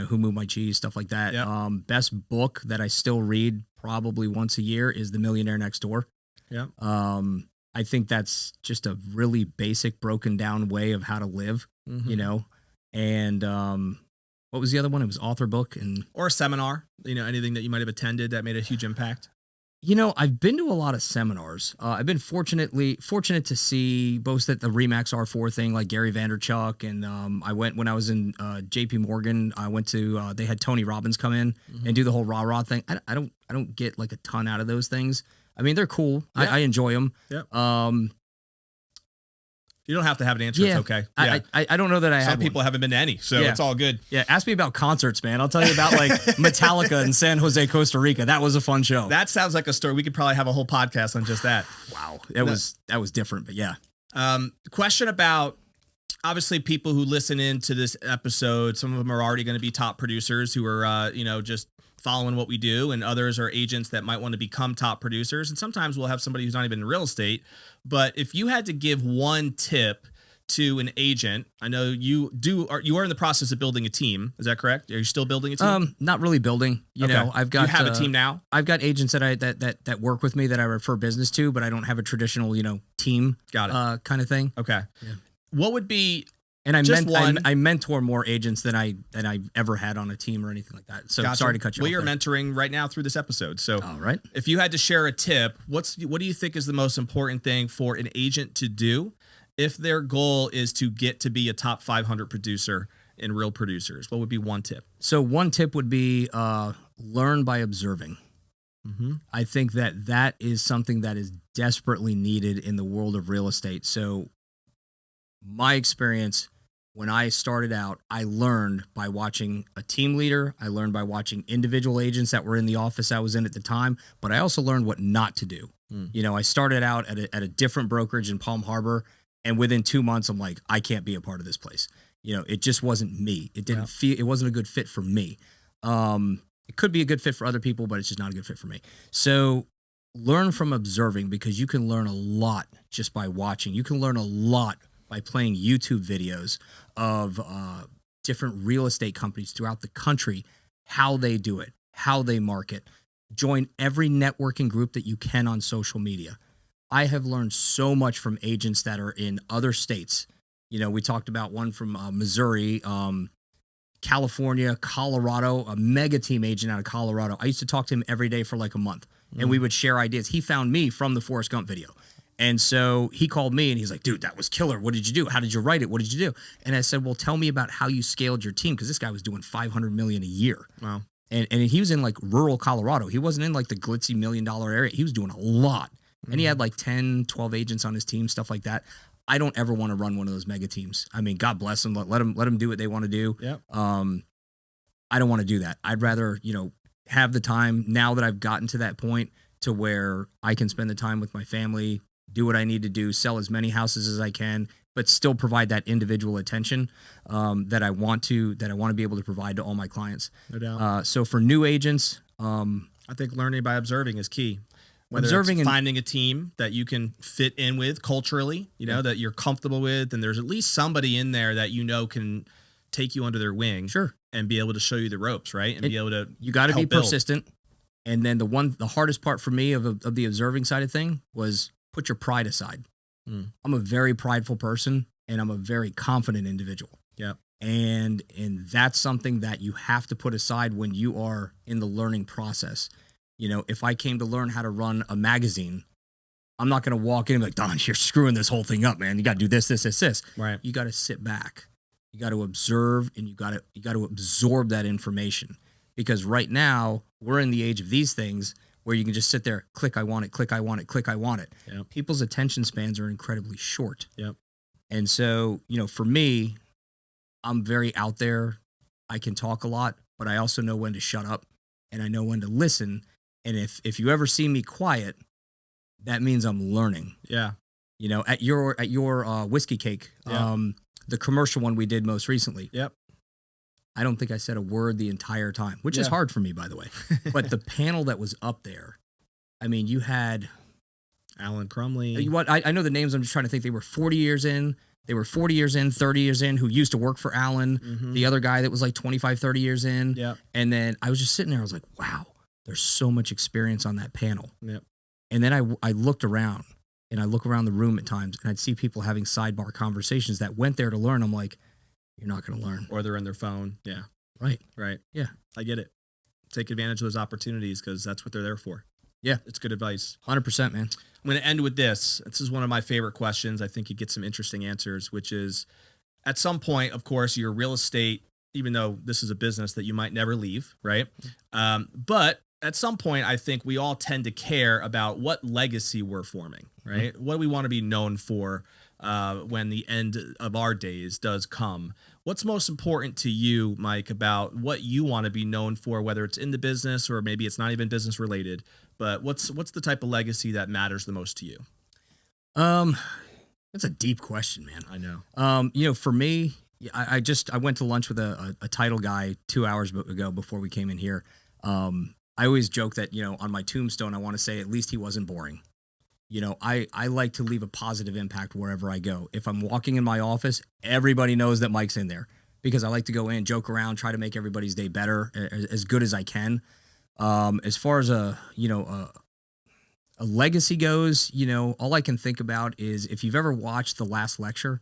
Who Moved My Cheese, stuff like that. Yep. Best book that I still read probably once a year is The Millionaire Next Door. Yeah. I think that's just a really basic, broken down way of how to live, And what was the other one? It was author book or a seminar, anything that you might have attended that made a huge impact. I've been to a lot of seminars. I've been fortunate to see both at the Remax R4 thing, like Gary Vaynerchuk, and I went when I was in JP Morgan. I went to they had Tony Robbins come in and do the whole rah thing. I don't get like a ton out of those things. I mean, they're cool. I enjoy them. Yep. You don't have to have an answer. Yeah. It's okay. Yeah. I don't know that I had Some people one. haven't been to any, so Yeah. it's all good. Yeah, ask me about concerts, man. I'll tell you about like Metallica in San Jose, Costa Rica. That was a fun show. That sounds like a story. We could probably have a whole podcast on just that. Wow. That was different, but yeah. Question about, obviously, people who listen into this episode, some of them are already going to be top producers who are, just following what we do, and others are agents that might want to become top producers. And sometimes we'll have somebody who's not even in real estate. But if you had to give one tip to an agent, I know you are in the process of building a team. Is that correct? Are you still building a team? Not really building. You know, I've got. You have a team now? I've got agents that work with me that I refer business to, but I don't have a traditional, team. Got it. Kind of thing. Okay. Yeah. What would be? And I mentor more agents than I ever had on a team or anything like that. So Gotcha. sorry to cut you off. Well, you're there. mentoring right now through this episode. So all right. If you had to share a tip, what do you think is the most important thing for an agent to do if their goal is to get to be a top 500 producer in Real Producers? What would be one tip? So one tip would be learn by observing. Mm-hmm. I think that is something that is desperately needed in the world of real estate. So my experience, when I started out, I learned by watching a team leader. I learned by watching individual agents that were in the office I was in at the time, but I also learned what not to do. I started out at a different brokerage in Palm Harbor, and within 2 months, I'm like, I can't be a part of this place. It just wasn't me. It didn't feel, it wasn't a good fit for me. It could be a good fit for other people, but it's just not a good fit for me. So learn from observing, because you can learn a lot just by watching. You can learn a lot by playing YouTube videos of different real estate companies throughout the country, how they do it, how they market. Join every networking group that you can on social media. I have learned so much from agents that are in other states. We talked about one from Missouri, California, Colorado, a mega team agent out of Colorado. I used to talk to him every day for like a month, and we would share ideas. He found me from the Forrest Gump video. And so he called me and he's like, dude, that was killer. What did you do? How did you write it? What did you do? And I said, well, tell me about how you scaled your team. Cause this guy was doing 500 million a year. Wow. And he was in like rural Colorado. He wasn't in like the glitzy $1 million area. He was doing a lot. And he had like 10, 12 agents on his team, stuff like that. I don't ever want to run one of those mega teams. I mean, God bless them. Let them do what they want to do. Yep. I don't want to do that. I'd rather, have the time now that I've gotten to that point to where I can spend the time with my family, do what I need to do, sell as many houses as I can, but still provide that individual attention that I want to be able to provide to all my clients. No doubt. So for new agents, I think learning by observing is key. Whether Observing it's and finding a team that you can fit in with culturally, that you're comfortable with, and there's at least somebody in there that can take you under their wing, sure, and be able to show you the ropes, right? And be able to you got to be help build. persistent. And then the hardest part for me of the observing side of thing was put your pride aside. I'm a very prideful person, and I'm a very confident individual. Yeah. And that's something that you have to put aside when you are in the learning process. If I came to learn how to run a magazine, I'm not going to walk in and be like, Don, you're screwing this whole thing up, man. You got to do this, this, this, this. Right. You got to sit back. You got to observe, and you got to absorb that information. Because right now we're in the age of these things where you can just sit there, click, I want it, click, I want it, click, I want it. Yep. People's attention spans are incredibly short. Yep. And so, for me, I'm very out there. I can talk a lot, but I also know when to shut up, and I know when to listen. And if you ever see me quiet, that means I'm learning. Yeah. At your whiskey cake, Yeah. The commercial one we did most recently. Yep. I don't think I said a word the entire time, which is hard for me, by the way. But the panel that was up there, I mean, you had Alan Crumley. I know the names. I'm just trying to think. They were 40 years in. They were 40 years in, 30 years in, who used to work for Alan. Mm-hmm. The other guy that was like 25, 30 years in. Yep. And then I was just sitting there. I was like, wow, there's so much experience on that panel. Yep. And then I looked around, and I look around the room at times, and I'd see people having sidebar conversations that went there to learn. I'm like, you're not going to learn. Or they're in their phone. Yeah. Right. Right. Yeah. I get it. Take advantage of those opportunities because that's what they're there for. Yeah. It's good advice. 100%, man. I'm going to end with this. This is one of my favorite questions. I think you get some interesting answers, which is at some point, of course, your real estate, even though this is a business that you might never leave, right? But at some point, I think we all tend to care about what legacy we're forming, right? What do we want to be known for when the end of our days does come. What's most important to you, Mike, about what you want to be known for, whether it's in the business or maybe it's not even business related, but what's the type of legacy that matters the most to you? That's a deep question, man. I know. For me, I went to lunch with a title guy 2 hours ago before we came in here. I always joke that, on my tombstone, I want to say at least he wasn't boring. I like to leave a positive impact wherever I go. If I'm walking in my office, everybody knows that Mike's in there because I like to go in, joke around, try to make everybody's day better, as good as I can. As far as a legacy goes, all I can think about is if you've ever watched The Last Lecture.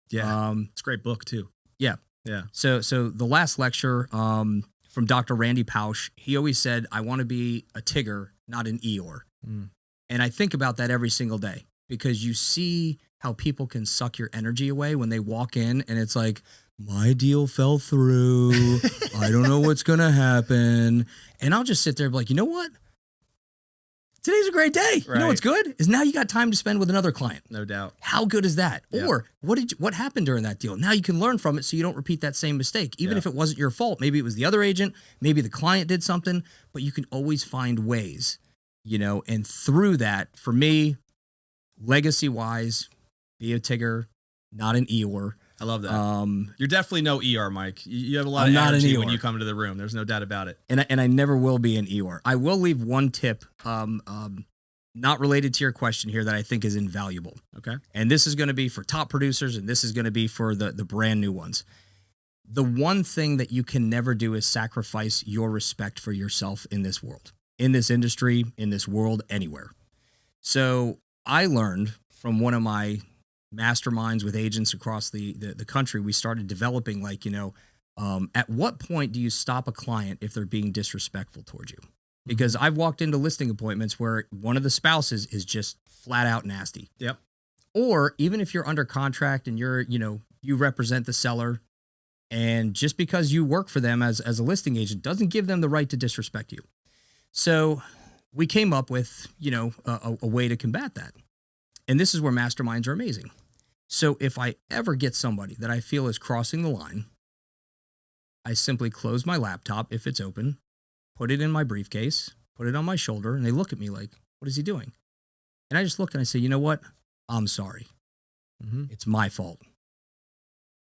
Yeah. It's a great book too. Yeah. Yeah. So The Last Lecture, from Dr. Randy Pausch, he always said, I want to be a Tigger, not an Eeyore. Mm. And I think about that every single day because you see how people can suck your energy away when they walk in and it's like, my deal fell through. I don't know what's going to happen. And I'll just sit there and be like, you know what? Today's a great day. Right. You know what's good? Is now you got time to spend with another client. No doubt. How good is that? Yep. Or what happened during that deal? Now you can learn from it so you don't repeat that same mistake. Even if it wasn't your fault. Maybe it was the other agent. Maybe the client did something. But you can always find ways, and through that, for me, legacy-wise, be a Tigger, not an Eeyore. I love that. You're definitely no ER, Mike. You have a lot of energy when you come into the room. There's no doubt about it. And I never will be an Eeyore. I will leave one tip, not related to your question here, that I think is invaluable. Okay. And this is going to be for top producers, and this is going to be for the brand new ones. The one thing that you can never do is sacrifice your respect for yourself in this world, in this industry, in this world, anywhere. So I learned from one of my masterminds with agents across the country. We started developing at what point do you stop a client if they're being disrespectful towards you? Because I've walked into listing appointments where one of the spouses is just flat out nasty. Yep. Or even if you're under contract and you represent the seller, and just because you work for them as a listing agent doesn't give them the right to disrespect you. So we came up with, a way to combat that. And this is where masterminds are amazing. So if I ever get somebody that I feel is crossing the line, I simply close my laptop if it's open, put it in my briefcase, put it on my shoulder, and they look at me like, what is he doing? And I just look and I say, you know what? I'm sorry. Mm-hmm. It's my fault.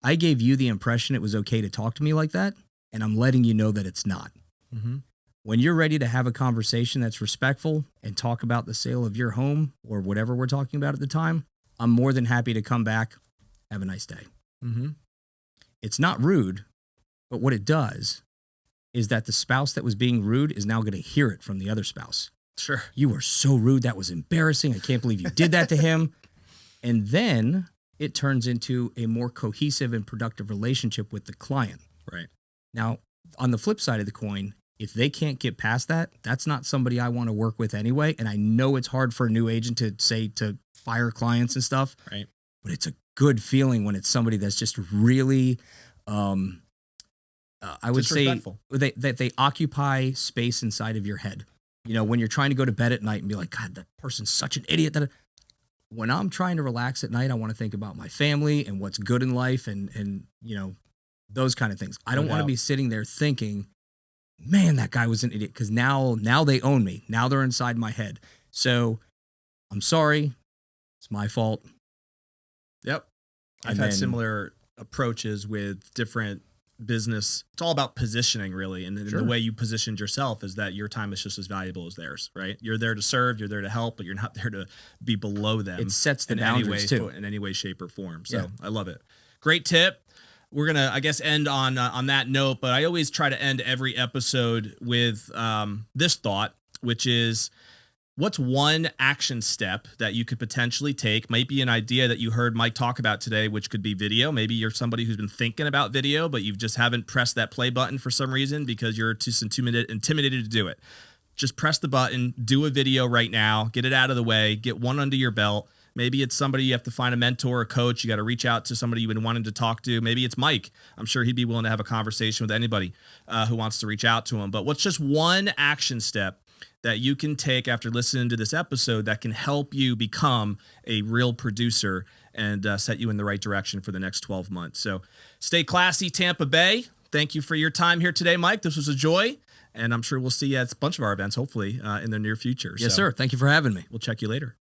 I gave you the impression it was okay to talk to me like that, and I'm letting you know that it's not. Mm-hmm. When you're ready to have a conversation that's respectful and talk about the sale of your home or whatever we're talking about at the time, I'm more than happy to come back. Have a nice day. Mm-hmm. It's not rude, but what it does is that the spouse that was being rude is now going to hear it from the other spouse. Sure. You were so rude. That was embarrassing. I can't believe you did that to him. And then it turns into a more cohesive and productive relationship with the client. Right. Now, on the flip side of the coin, if they can't get past that, that's not somebody I want to work with anyway. And I know it's hard for a new agent to say to fire clients and stuff. Right. But it's a good feeling when it's somebody that's just really, I would say they occupy space inside of your head. When you're trying to go to bed at night and be like, God, that person's such an idiot. When I'm trying to relax at night, I want to think about my family and what's good in life and those kind of things. I don't want to be sitting there thinking, man, that guy was an idiot, because now they own me. Now they're inside my head. So I'm sorry. It's my fault. Yep. I've had similar approaches with different business. It's all about positioning, really. And the way you positioned yourself is that your time is just as valuable as theirs, right? You're there to serve, you're there to help, but you're not there to be below them. It sets the boundaries too. In any way, shape, or form. So I love it. Great tip. We're going to, I guess, end on that note, but I always try to end every episode with this thought, which is, what's one action step that you could potentially take? Might be an idea that you heard Mike talk about today, which could be video. Maybe you're somebody who's been thinking about video, but you just haven't pressed that play button for some reason because you're too intimidated to do it. Just press the button, do a video right now, get it out of the way, get one under your belt. Maybe it's somebody you have to find a mentor or coach. You got to reach out to somebody you've been wanting to talk to. Maybe it's Mike. I'm sure he'd be willing to have a conversation with anybody who wants to reach out to him. But what's just one action step that you can take after listening to this episode that can help you become a real producer and set you in the right direction for the next 12 months. So stay classy, Tampa Bay. Thank you for your time here today, Mike. This was a joy, and I'm sure we'll see you at a bunch of our events, hopefully, in the near future. Yes, sir. Thank you for having me. We'll check you later.